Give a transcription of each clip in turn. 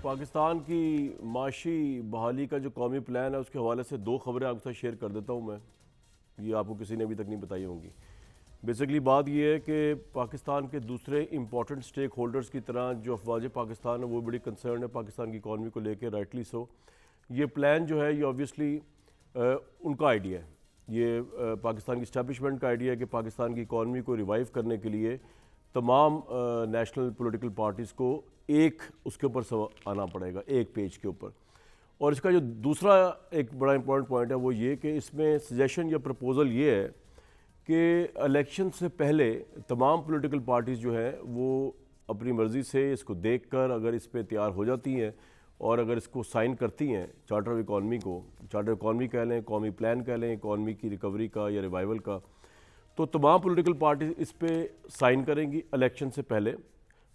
पाकिस्तान की माशी बहाली का जो कौमी प्लान है उसके हवाले से दो खबरें आपके साथ शेयर कर देता हूँ मैं। ये आपको किसी ने अभी तक नहीं बताई होंगी। बेसिकली बात ये है कि पाकिस्तान के दूसरे इंपॉर्टेंट स्टेक होल्डर्स की तरह जो अफवाज पाकिस्तान है वो बड़ी कंसर्न है पाकिस्तान की इकॉनमी को लेकर, राइटली सो। ये प्लान जो है ये ऑब्वियसली उनका आइडिया है, ये पाकिस्तान की इस्टेब्लिशमेंट का आइडिया है कि पाकिस्तान की इकॉनमी को रिवाइव करने के लिए तमाम नेशनल पॉलिटिकल पार्टीज़ को एक उसके ऊपर आना पड़ेगा, एक पेज के ऊपर। और इसका जो दूसरा एक बड़ा इंपॉर्टेंट पॉइंट है वो ये कि इसमें सजेशन या प्रपोज़ल ये है कि इलेक्शन से पहले तमाम पॉलिटिकल पार्टीज़ जो हैं वो अपनी मर्ज़ी से इसको देखकर अगर इस पर तैयार हो जाती हैं और अगर इसको साइन करती हैं चार्टर ऑफ इकॉनमी को, चार्टर इकॉनमी कह लें, कौमी प्लान कह लें, इकॉनमी की रिकवरी का या रिवाइवल का, तो तमाम पॉलिटिकल पार्टी इस पर साइन करेंगी इलेक्शन से पहले।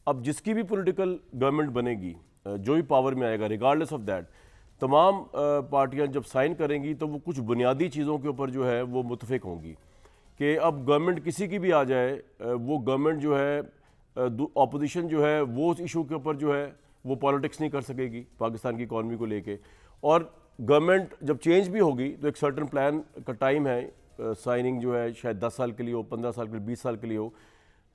अब जिसकी भी पॉलिटिकल गवर्नमेंट बनेगी, जो भी पावर में आएगा, रिगार्डलेस ऑफ दैट, तमाम पार्टियां जब साइन करेंगी तो वो कुछ बुनियादी चीज़ों के ऊपर जो है वो मुतफिक होंगी कि अब गवर्नमेंट किसी की भी आ जाए, वो गवर्नमेंट जो है ऑपोजिशन जो है वो उस इशू के ऊपर जो है वो पॉलिटिक्स नहीं कर सकेगी पाकिस्तान की इकॉनमी को लेके। और गवर्नमेंट जब चेंज भी होगी तो एक सर्टन प्लान का टाइम है, साइनिंग जो है शायद 10 साल के लिए हो, 15 साल के लिए, 20 साल के लिए हो,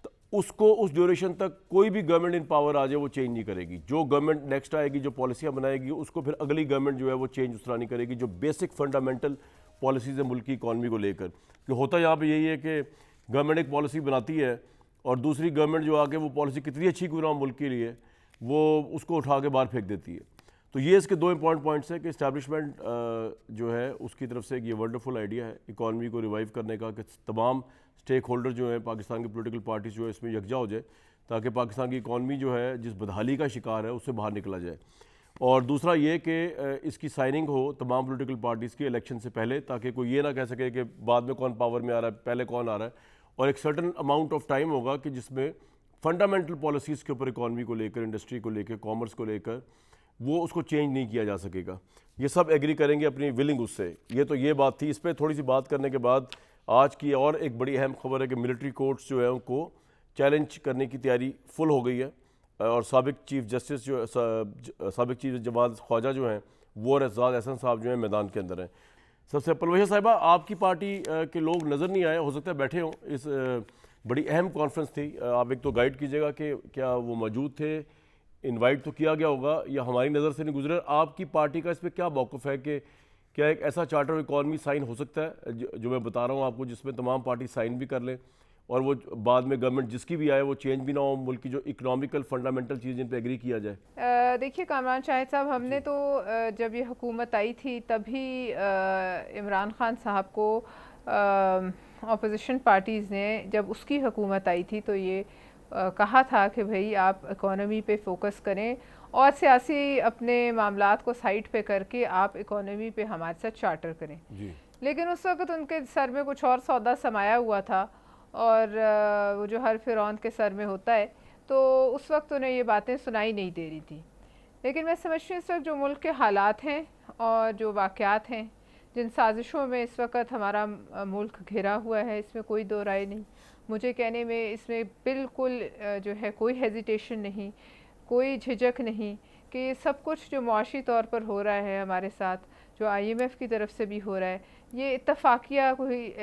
तो उसको उस ड्यूरेशन तक कोई भी गवर्नमेंट इन पावर आ जाए वो चेंज नहीं करेगी। जो गवर्नमेंट नेक्स्ट आएगी, जो पॉलिसियाँ बनाएगी, उसको फिर अगली गवर्नमेंट जो है वो चेंज उस तरह नहीं करेगी। जो बेसिक फंडामेंटल पॉलिसीज़ है मुल्क की इकॉनमी को लेकर, कि होता यहाँ पे यही है कि गवर्नमेंट एक पॉलिसी बनाती है और दूसरी गवर्नमेंट जो आके वो पॉलिसी कितनी अच्छी क्यों ना हो मुल्क के लिए, वो उसको उठा के बाहर फेंक देती है। तो ये इसके दो इंपॉर्टेंट पॉइंट्स हैं कि इस्टेब्लिशमेंट जो है उसकी तरफ से ये वंडरफुल आइडिया है इकॉनमी को रिवाइव करने का कि तमाम स्टेक होल्डर जो है पाकिस्तान की पॉलिटिकल पार्टीज जो है इसमें यकजा हो जाए ताकि पाकिस्तान की इकॉनमी जो है जिस बदहाली का शिकार है उससे बाहर निकला जाए। और दूसरा ये कि इसकी साइनिंग हो तमाम पॉलिटिकल पार्टीज़ की इलेक्शन से पहले, ताकि कोई ये ना कह सके कि बाद में कौन पावर में आ रहा है, पहले कौन आ रहा है। और एक सर्टन अमाउंट ऑफ टाइम होगा कि जिसमें फंडामेंटल पॉलिसीज़ के ऊपर इकॉनमी को लेकर, इंडस्ट्री को लेकर, कॉमर्स को लेकर वो उसको चेंज नहीं किया जा सकेगा। ये सब एग्री करेंगे अपनी विलिंग उससे। ये बात थी। इस पर थोड़ी सी बात करने के बाद आज की और एक बड़ी अहम खबर है कि मिलिट्री कोर्ट्स जो है उनको चैलेंज करने की तैयारी फुल हो गई है और साबिक चीफ जस्टिस जो साबिक चीफ जवाद ख्वाजा जो हैं वो और एजाज एहसन साहब जो हैं मैदान के अंदर हैं। सबसे परवेश साहिबा, आपकी पार्टी के लोग नज़र नहीं आए, हो सकता है बैठे हों, इस बड़ी अहम कॉन्फ्रेंस थी। आप एक तो गाइड कीजिएगा कि क्या वो मौजूद थे, इनवाइट तो किया गया होगा या हमारी नज़र से नहीं गुजरे। आपकी पार्टी का इस पर क्या मौक़िफ़ है कि क्या एक ऐसा चार्टर ऑफ इकॉनमी साइन हो सकता है जो मैं बता रहा हूँ आपको, जिसमें तमाम पार्टी साइन भी कर लें और वो बाद में गवर्नमेंट जिसकी भी आए वो चेंज भी ना हो, मुल्क की जो इकोनॉमिकल फंडामेंटल चीज़ जिन पर एग्री किया जाए। देखिए कामरान शाहिद साहब, हमने तो जब ये हुकूमत आई थी तभी इमरान खान साहब को अपोजिशन पार्टीज़ ने जब उसकी हुकूमत आई थी तो ये कहा था कि भाई आप इकोनॉमी पे फोकस करें और सियासी अपने मामलात को साइड पे करके आप इकोनॉमी पे हमारे साथ चार्टर करें जी। लेकिन उस वक्त उनके सर में कुछ और सौदा समाया हुआ था और वो जो हर फिरौन के सर में होता है, तो उस वक्त उन्हें ये बातें सुनाई नहीं दे रही थी। लेकिन मैं समझती हूँ इस वक्त जो मुल्क के हालात हैं और जो वाक़यात हैं, जिन साजिशों में इस वक्त हमारा मुल्क घिरा हुआ है, इसमें कोई दो राय नहीं। मुझे कहने में इसमें बिल्कुल जो है कोई हेजिटेशन नहीं, कोई झिझक नहीं कि ये सब कुछ जो मुआशी तौर पर हो रहा है हमारे साथ, जो IMF की तरफ से भी हो रहा है, ये इत्तफाकिया कोई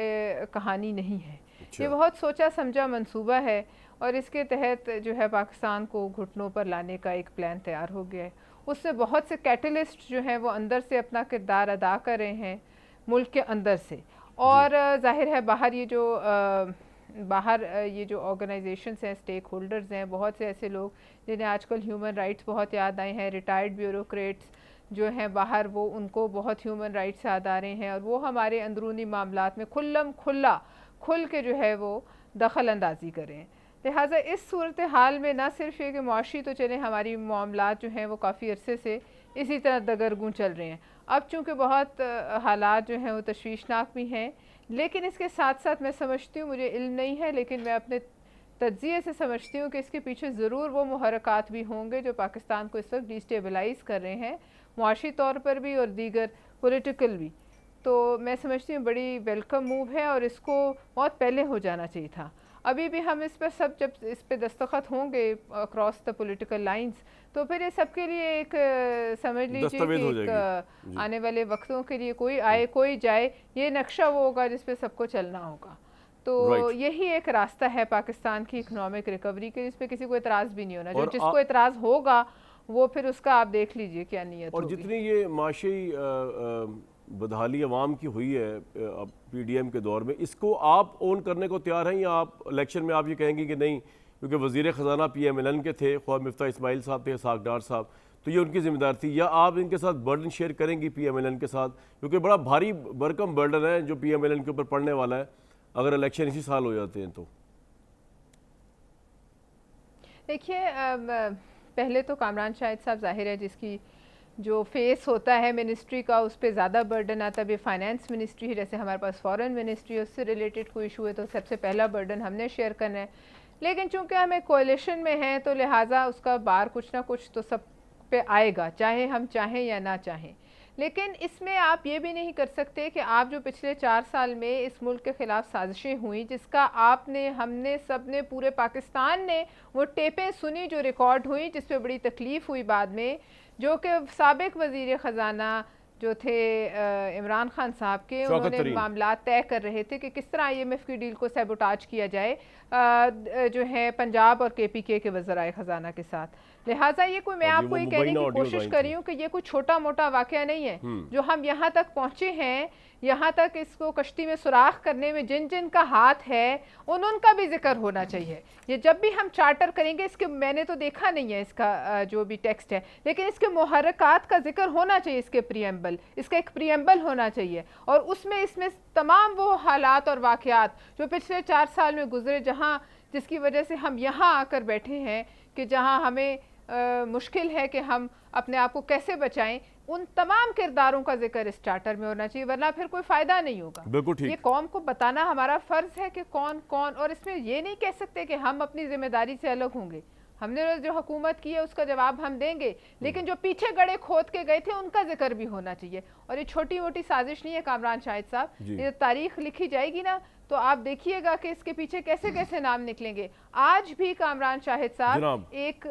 कहानी नहीं है। ये बहुत सोचा समझा मंसूबा है और इसके तहत जो है पाकिस्तान को घुटनों पर लाने का एक प्लान तैयार हो गया है। उससे बहुत से कैटलिस्ट जो हैं वो अंदर से अपना किरदार अदा कर रहे हैं मुल्क के अंदर से, और जाहिर है बाहर ये जो ऑर्गेनाइजेशंस हैं, स्टेक होल्डर्स हैं, बहुत से ऐसे लोग जिन्हें आजकल ह्यूमन राइट्स बहुत याद आए हैं, रिटायर्ड ब्यूरोक्रेट्स जो हैं बाहर, वो उनको बहुत ह्यूमन राइट्स याद आ रहे हैं और वो हमारे अंदरूनी मामलात में खुल के जो है वो दखल अंदाजी करें। लिहाजा इस सूरत हाल में ना सिर्फ ये कि मुआशी तो चले, हमारी मामलात जो हैं वो काफ़ी अरसे से इसी तरह दगरगूं चल रहे हैं। अब चूँकि बहुत हालात जो हैं वो तशवीशनाक भी हैं, लेकिन इसके साथ साथ मैं समझती हूँ, मुझे इल्म नहीं है लेकिन मैं अपने तज्ज़िये से समझती हूँ कि इसके पीछे ज़रूर वो मुहरकात भी होंगे जो पाकिस्तान को इस वक्त डिस्टेबलाइज़ कर रहे हैं, मुआशी तौर पर भी और दीगर पॉलिटिकल भी। तो मैं समझती हूँ बड़ी वेलकम मूव है और इसको बहुत पहले हो जाना चाहिए था। अभी भी हम इस पर सब जब इस पे दस्तखत होंगे अक्रॉस द पॉलिटिकल लाइंस, तो फिर ये सबके लिए एक समझ लीजिए दस्तावेज कि हो एक जाएगी। आने वाले वक्तों के लिए कोई आए कोई जाए, ये नक्शा वो होगा जिस पे सबको चलना होगा। तो राइट। यही एक रास्ता है पाकिस्तान की इकोनॉमिक रिकवरी के, जिस पे किसी को एतराज़ भी नहीं होना। जो और जिसको एतराज़ होगा वो फिर उसका आप देख लीजिए क्या नीयत और होगी। जितनी ये माशी बदहाली अवाम की हुई है PDM के दौर में, इसको आप ओन करने को तैयार हैं या आप इलेक्शन में आप ये कहेंगे कि नहीं, क्योंकि वज़ीर ख़जाना PMLN के थे, ख्वाह मिफ्ता इस्माइल साहब थे, इसाक डार साहब, तो ये उनकी जिम्मेदारी थी, या आप इनके साथ बर्डन शेयर करेंगी PMLN के साथ, क्योंकि बड़ा भारी भरकम बर्डन है जो PMLN के ऊपर पड़ने वाला है अगर इलेक्शन इसी साल हो जाते हैं तो? देखिए पहले तो कामरान शाहिद साहब ज़ाहिर है जिसकी जो फेस होता है मिनिस्ट्री का उस पर ज़्यादा बर्डन आता है। अभी फाइनेंस मिनिस्ट्री है, जैसे हमारे पास फॉरेन मिनिस्ट्री है, उससे रिलेटेड कोई इशू है तो सबसे पहला बर्डन हमने शेयर करना है। लेकिन चूंकि हम एक कोalition में हैं तो लिहाजा उसका बार कुछ ना कुछ तो सब पे आएगा, चाहे हम चाहें या ना चाहें। लेकिन इसमें आप ये भी नहीं कर सकते कि आप जो पिछले 4 साल में इस मुल्क के ख़िलाफ़ साजिशें हुई, जिसका आपने, हमने, सब ने, पूरे पाकिस्तान ने वो टेपें सुनी जो रिकॉर्ड हुई, जिस पे बड़ी तकलीफ़ हुई बाद में, जो कि साबिक वज़ीर ख़जाना जो थे इमरान खान साहब के, उन्होंने मामला तय कर रहे थे कि किस तरह IMF की डील को सैबोटाज किया जाए जो है पंजाब और KPK के वज़राए ख़जाना के साथ। लिहाजा ये कोई, मैं आपको ये कहने की कोशिश कर रही हूँ कि ये कोई छोटा मोटा वाक़या नहीं है। जो हम यहाँ तक पहुँचे हैं, यहाँ तक इसको कश्ती में सुराख करने में जिन जिन का हाथ है उनका भी जिक्र होना चाहिए। ये जब भी हम चार्टर करेंगे, इसके मैंने तो देखा नहीं है इसका जो भी टेक्स्ट है, लेकिन इसके मुहर्रकात का जिक्र होना चाहिए, इसके प्रियम्बल, इसका एक प्रियम्बल होना चाहिए, और उसमें इसमें तमाम वो हालात और वाक़यात जो पिछले 4 साल में गुजरे, जहाँ जिसकी वजह से हम यहाँ आकर बैठे हैं कि जहाँ हमें मुश्किल है कि हम अपने आप को कैसे बचाएं, उन तमाम किरदारों का जिक्र इस चार्टर में होना चाहिए, वरना फिर कोई फ़ायदा नहीं होगा। बिल्कुल ठीक। ये कौम को बताना हमारा फ़र्ज़ है कि कौन कौन, और इसमें ये नहीं कह सकते कि हम अपनी जिम्मेदारी से अलग होंगे। हमने जो हुकूमत की है उसका जवाब हम देंगे, लेकिन जो पीछे गड़े खोद के गए थे उनका जिक्र भी होना चाहिए। और ये छोटी मोटी साजिश नहीं है कामरान शाहिद साहब, ये तारीख लिखी जाएगी ना तो आप देखिएगा कि इसके पीछे कैसे कैसे नाम निकलेंगे। आज भी कामरान शाहिद साहब एक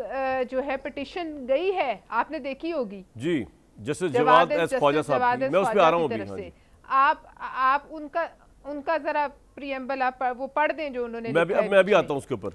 जो है पिटीशन गई है, आपने देखी होगी जी, जस्टिस जवाद एस ख्वाजा साहब की, मैं उस पे आ रहा हूं अभी। आप उनका जरा प्रियम्बल आप वो पढ़ दें जो उन्होंने मैं भी आता हूं उसके ऊपर।